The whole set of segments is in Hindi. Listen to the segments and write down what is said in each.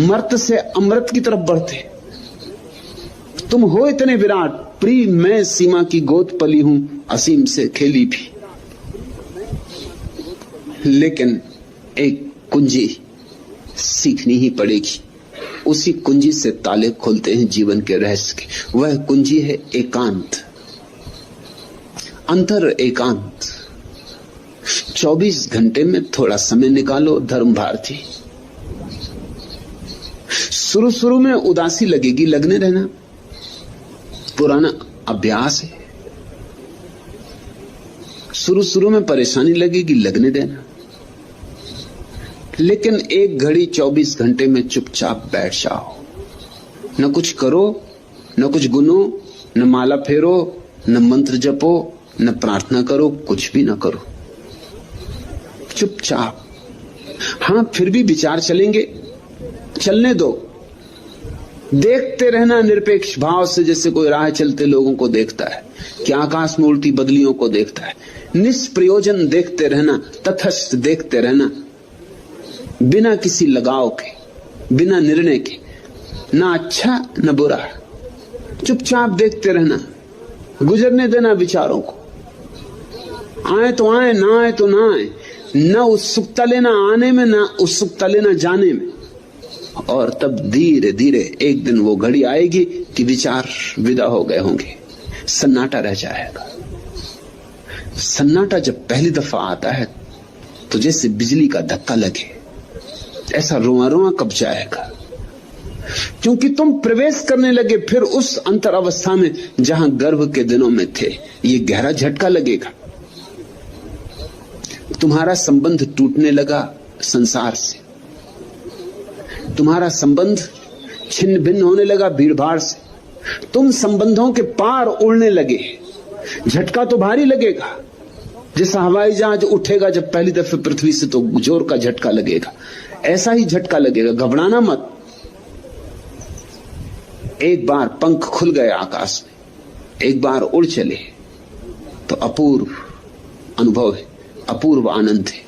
मर्त से अमृत की तरफ बढ़ते। तुम हो इतने विराट, प्रिय मैं सीमा की गोद पली हूं, असीम से खेली भी। लेकिन एक कुंजी सीखनी ही पड़ेगी। उसी कुंजी से ताले खोलते हैं जीवन के रहस्य के। वह कुंजी है एकांत, अंतर एकांत। 24 घंटे में थोड़ा समय निकालो धर्म भारती। शुरू में उदासी लगेगी, लगने रहना, पुराना अभ्यास है। शुरू में परेशानी लगेगी, लगने देना। लेकिन एक घड़ी 24 घंटे में चुपचाप बैठ जाओ, न कुछ करो, न कुछ गुनो, न माला फेरो, न मंत्र जपो, न प्रार्थना करो, कुछ भी न करो, चुपचाप। हां, फिर भी विचार चलेंगे, चलने दो। देखते रहना निरपेक्ष भाव से, जैसे कोई राह चलते लोगों को देखता है कि आकाश में उल्टी बदलियों को देखता है। निष्प्रयोजन देखते रहना, तटस्थ देखते रहना, बिना किसी लगाव के, बिना निर्णय के, ना अच्छा न बुरा, चुपचाप देखते रहना। गुजरने देना विचारों को, आए तो आए, ना आए तो ना आए। न उत्सुकता लेना आने में, ना उत्सुकता लेना जाने में। और तब धीरे धीरे एक दिन वो घड़ी आएगी कि विचार विदा हो गए होंगे, सन्नाटा रह जाएगा। सन्नाटा जब पहली दफा आता है तो जैसे बिजली का धक्का लगे, ऐसा रोआ रोआ कब जाएगा, क्योंकि तुम प्रवेश करने लगे फिर उस अंतर अवस्था में जहां गर्भ के दिनों में थे। ये गहरा झटका लगेगा। तुम्हारा संबंध टूटने लगा संसार से, तुम्हारा संबंध छिन्न भिन्न होने लगा भीड़ भाड़ से, तुम संबंधों के पार उड़ने लगे। झटका तो भारी लगेगा, जैसा हवाई जहाज उठेगा जब पहली दफे पृथ्वी से, तो जोर का झटका लगेगा। ऐसा ही झटका लगेगा, घबराना मत। एक बार पंख खुल गए आकाश में, एक बार उड़ चले तो अपूर्व अनुभव है, अपूर्व आनंद है।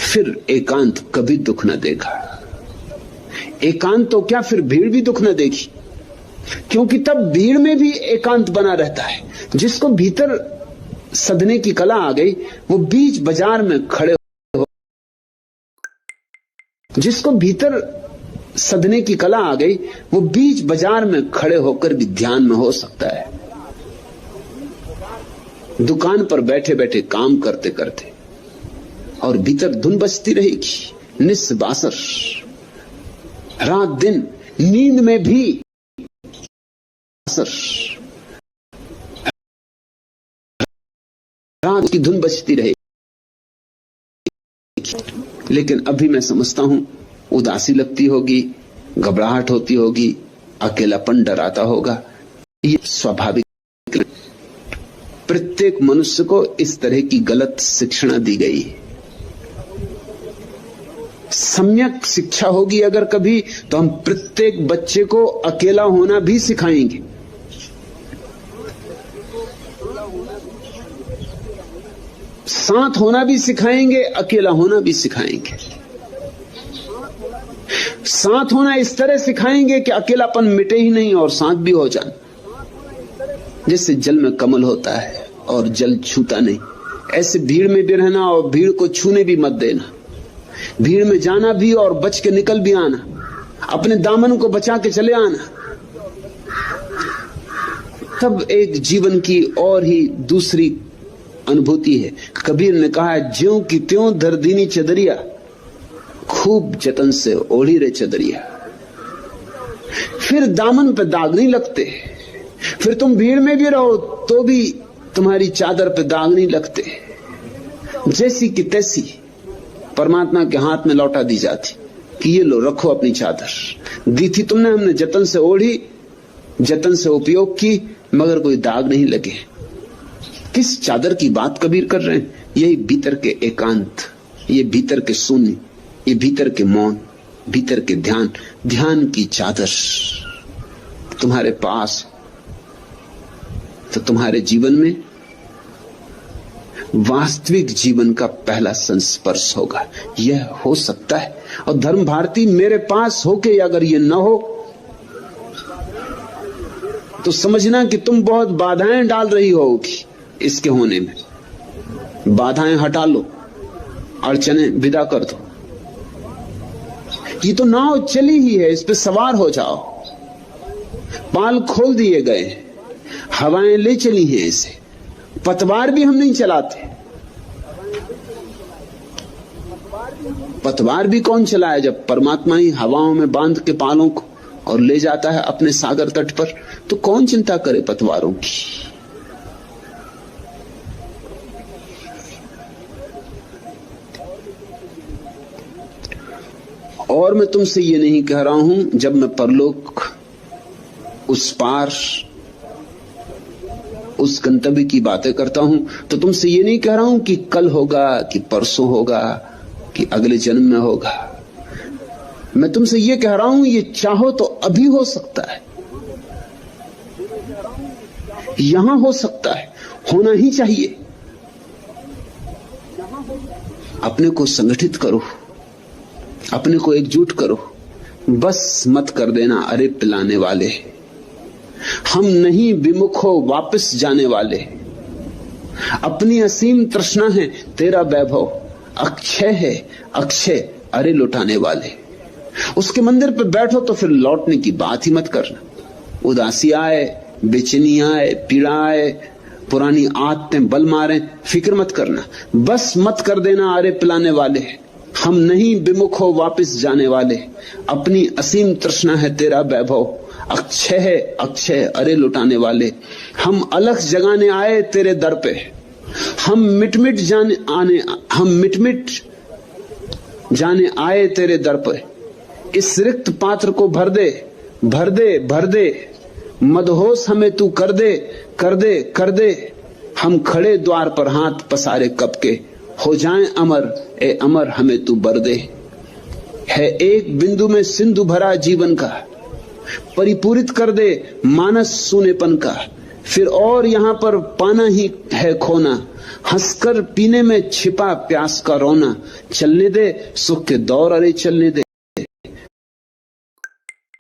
फिर एकांत कभी दुख न देगा। एकांत तो क्या, फिर भीड़ भी दुख न देगी, क्योंकि तब भीड़ में भी एकांत बना रहता है। जिसको भीतर सदने की कला आ गई, वो बीच बाजार में खड़े हो, जिसको भीतर सदने की कला आ गई, वो बीच बाजार में खड़े होकर भी ध्यान में हो सकता है। दुकान पर बैठे बैठे काम करते करते, और भीतर धुन बजती रहेगी निस्बासर, रात दिन नींद में भी रात की धुन बजती रहेगी। लेकिन अभी मैं समझता हूं उदासी लगती होगी, घबराहट होती होगी, अकेलापन डराता होगा। ये स्वाभाविक। प्रत्येक मनुष्य को इस तरह की गलत शिक्षा दी गई है। सम्यक शिक्षा होगी अगर कभी, तो हम प्रत्येक बच्चे को अकेला होना भी सिखाएंगे। साथ होना भी सिखाएंगे, अकेला होना भी सिखाएंगे। साथ होना इस तरह सिखाएंगे कि अकेलापन मिटे ही नहीं और साथ भी हो जाए। जैसे जल में कमल होता है और जल छूता नहीं, ऐसे भीड़ में भी रहना और भीड़ को छूने भी मत देना। भीड़ में जाना भी और बच के निकल भी आना, अपने दामन को बचा के चले आना। तब एक जीवन की और ही दूसरी अनुभूति है। कबीर ने कहा, ज्यों की त्यों धर दीनी चदरिया, खूब जतन से ओढ़ी रे चदरिया। फिर दामन पे दाग नहीं लगते। फिर तुम भीड़ में भी रहो तो भी तुम्हारी चादर पे दाग नहीं लगते। जैसी की तैसी परमात्मा के हाथ में लौटा दी जाती कि ये लो, रखो अपनी चादर। दी थी तुमने, हमने जतन से ओढ़ी, जतन से उपयोग की, मगर कोई दाग नहीं लगे। किस चादर की बात कबीर कर रहे हैं? यही भीतर के एकांत, ये भीतर के शून्य, ये भीतर के मौन, भीतर के ध्यान। ध्यान की चादर तुम्हारे पास तो तुम्हारे जीवन में वास्तविक जीवन का पहला संस्पर्श होगा। यह हो सकता है और धर्म भारती मेरे पास होके अगर ये न हो तो समझना कि तुम बहुत बाधाएं डाल रही होगी इसके होने में। बाधाएं हटा लो, अड़चने विदा कर दो। ये तो नाव चली ही है, इस पे सवार हो जाओ। पाल खोल दिए गए, हवाएं ले चली हैं इसे। पतवार भी हम नहीं चलाते। पतवार भी कौन चलाए जब परमात्मा ही हवाओं में बांध के पालों को और ले जाता है अपने सागर तट पर। तो कौन चिंता करे पतवारों की। और मैं तुमसे ये नहीं कह रहा हूं जब मैं परलोक उस पार उस गंतव्य की बातें करता हूं तो तुमसे ये नहीं कह रहा हूं कि कल होगा कि परसों होगा कि अगले जन्म में होगा। मैं तुमसे ये कह रहा हूं ये चाहो तो अभी हो सकता है, यहां हो सकता है, होना ही चाहिए। अपने को संगठित करो, अपने को एकजुट करो। बस मत कर देना अरे पिलाने वाले, हम नहीं विमुख हो वापस जाने वाले। अपनी असीम तृष्णा है तेरा वैभव, अक्षय है अक्षय अरे लुटाने वाले। उसके मंदिर पर बैठो तो फिर लौटने की बात ही मत करना। उदासी आए, बेचैनी आए, पीड़ा आए, पुरानी आदतें बल मारे, फिक्र मत करना। बस मत कर देना अरे पिलाने वाले, हम नहीं विमुख हो वापस जाने वाले। अपनी असीम तृष्णा है तेरा वैभव, अक्षय है अक्षय अरे लुटाने वाले। हम अलख जगाने आए तेरे दर पे, हम मिट मिट जाने आए तेरे दर पे। इस रिक्त पात्र को भर दे भर दे भर दे, मदहोश हमें तू कर दे कर दे कर दे। हम खड़े द्वार पर हाथ पसारे कब के, हो जाएं अमर ए अमर हमें तू बर दे। है एक बिंदु में सिंधु भरा जीवन का, परिपूरित कर दे मानस सूनेपन का। फिर और यहां पर पाना ही है खोना, हंसकर पीने में छिपा प्यास का रोना। चलने दे सुख के दौर अरे चलने दे,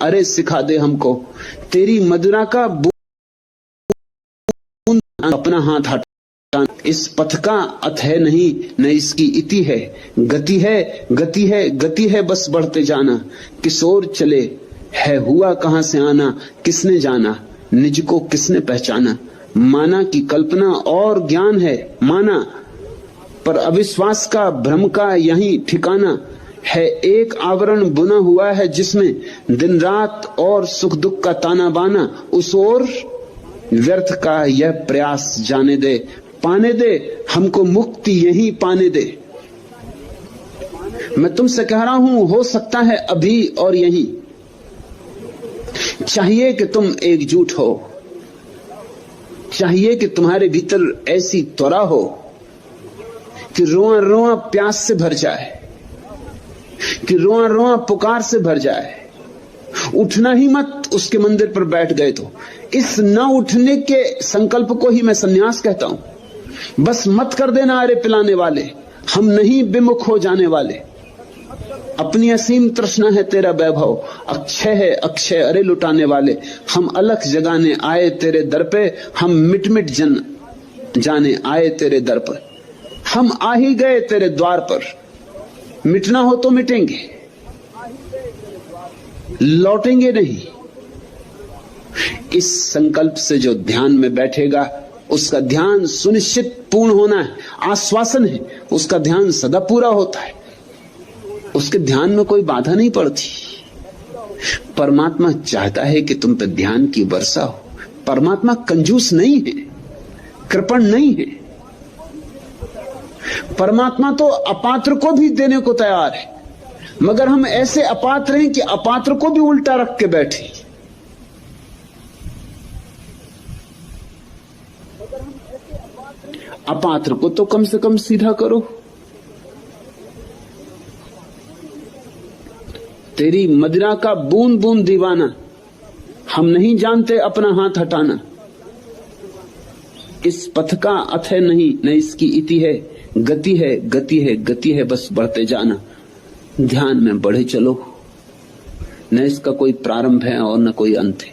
अरे सिखा दे हमको तेरी मदिरा का बूंद। अपना हाथ हटा, इस पथ का अथ है नहीं न इसकी इति है। गति है गति है गति है बस बढ़ते जाना। किशोर चले है हुआ कहां से आना, किसने जाना निज को किसने पहचाना। माना की कल्पना और ज्ञान है माना, पर अविश्वास का भ्रम का यही ठिकाना है। एक आवरण बुना हुआ है जिसमें दिन रात और सुख दुख का ताना बाना। उस ओर व्यर्थ का यह प्रयास जाने दे, पाने दे हमको मुक्ति यही पाने दे। मैं तुमसे कह रहा हूं हो सकता है अभी और यहीं। चाहिए कि तुम एकजुट हो, चाहिए कि तुम्हारे भीतर ऐसी त्वरा हो कि रोआ रोआ प्यास से भर जाए, कि रोआ रोआ पुकार से भर जाए। उठना ही मत उसके मंदिर पर बैठ गए तो। इस न उठने के संकल्प को ही मैं संन्यास कहता हूं। बस मत कर देना अरे पिलाने वाले, हम नहीं विमुख हो जाने वाले। अपनी असीम तृष्णा है तेरा वैभव, अक्षय है अक्षय अरे लुटाने वाले। हम अलख जगाने आए तेरे दर पे, हम मिट मिट जाने आए तेरे दर पर। हम आ ही गए तेरे द्वार पर, मिटना हो तो मिटेंगे, लौटेंगे नहीं। इस संकल्प से जो ध्यान में बैठेगा उसका ध्यान सुनिश्चित पूर्ण होना है, आश्वासन है, उसका ध्यान सदा पूरा होता है। उसके ध्यान में कोई बाधा नहीं पड़ती। परमात्मा चाहता है कि तुम पे ध्यान की वर्षा हो। परमात्मा कंजूस नहीं है, कृपण नहीं है। परमात्मा तो अपात्र को भी देने को तैयार है, मगर हम ऐसे अपात्र हैं कि अपात्र को भी उल्टा रख के बैठे। अपात्र को तो कम से कम सीधा करो। तेरी मदिरा का बूंद बूंद दीवाना, हम नहीं जानते अपना हाथ हटाना। इस पथ का अथ है नहीं न इसकी इति है। गति है गति है गति है बस बढ़ते जाना। ध्यान में बढ़े चलो, न इसका कोई प्रारंभ है और न कोई अंत है।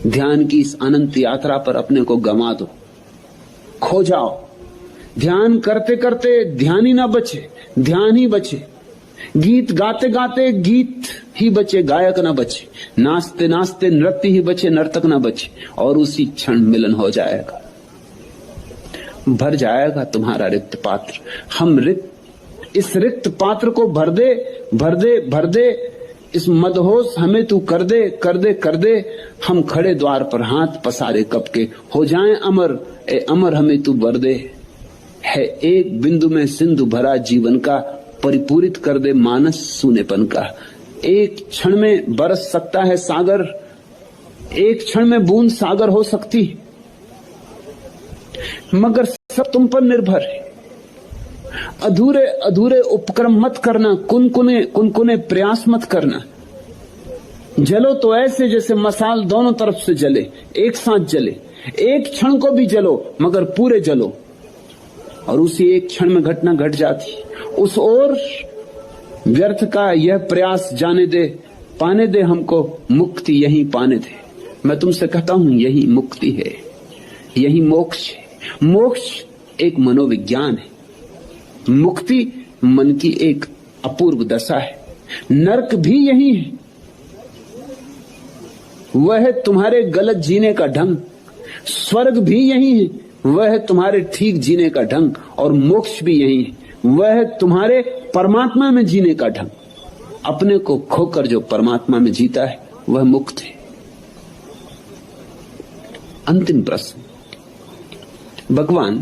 ध्यान की इस अनंत यात्रा पर अपने को गंवा दो, खो जाओ। ध्यान करते करते ध्यान ही ना बचे, ध्यान ही बचे। गीत गाते गाते गीत ही बचे, गायक ना बचे। नाचते नाचते नृत्य ही बचे, नर्तक ना बचे। और उसी क्षण मिलन हो जाएगा, भर जाएगा तुम्हारा रिक्त पात्र। इस रिक्त पात्र को भर दे, भर दे, भर दे। इस मदहोश हमें तू कर दे, कर दे, कर दे। हम खड़े द्वार पर हाथ पसारे कब के, हो जाएं अमर, ए अमर हमें तू भर दे। है एक बिंदु में सिंधु भरा जीवन का, परिपूरित कर दे मानस सूनेपन का। एक क्षण में बरस सकता है सागर, एक क्षण में बूंद सागर हो सकती, मगर सब तुम पर निर्भर है। अधूरे अधूरे उपक्रम मत करना, कुनकुने प्रयास मत करना। जलो तो ऐसे जैसे मसाल दोनों तरफ से जले, एक साथ जले। एक क्षण को भी जलो मगर पूरे जलो, और उसी एक क्षण में घटना घट जाती। उस ओर व्यर्थ का यह प्रयास जाने दे, पाने दे हमको मुक्ति, यही पाने दे। मैं तुमसे कहता हूं यही मुक्ति है, यही मोक्ष है। मोक्ष एक मनोविज्ञान है, मुक्ति मन की एक अपूर्व दशा है। नरक भी यही है, वह है तुम्हारे गलत जीने का ढंग। स्वर्ग भी यही है, वह है तुम्हारे ठीक जीने का ढंग। और मोक्ष भी यही है, वह है तुम्हारे परमात्मा में जीने का ढंग। अपने को खोकर जो परमात्मा में जीता है वह मुक्त है। अंतिम प्रश्न, भगवान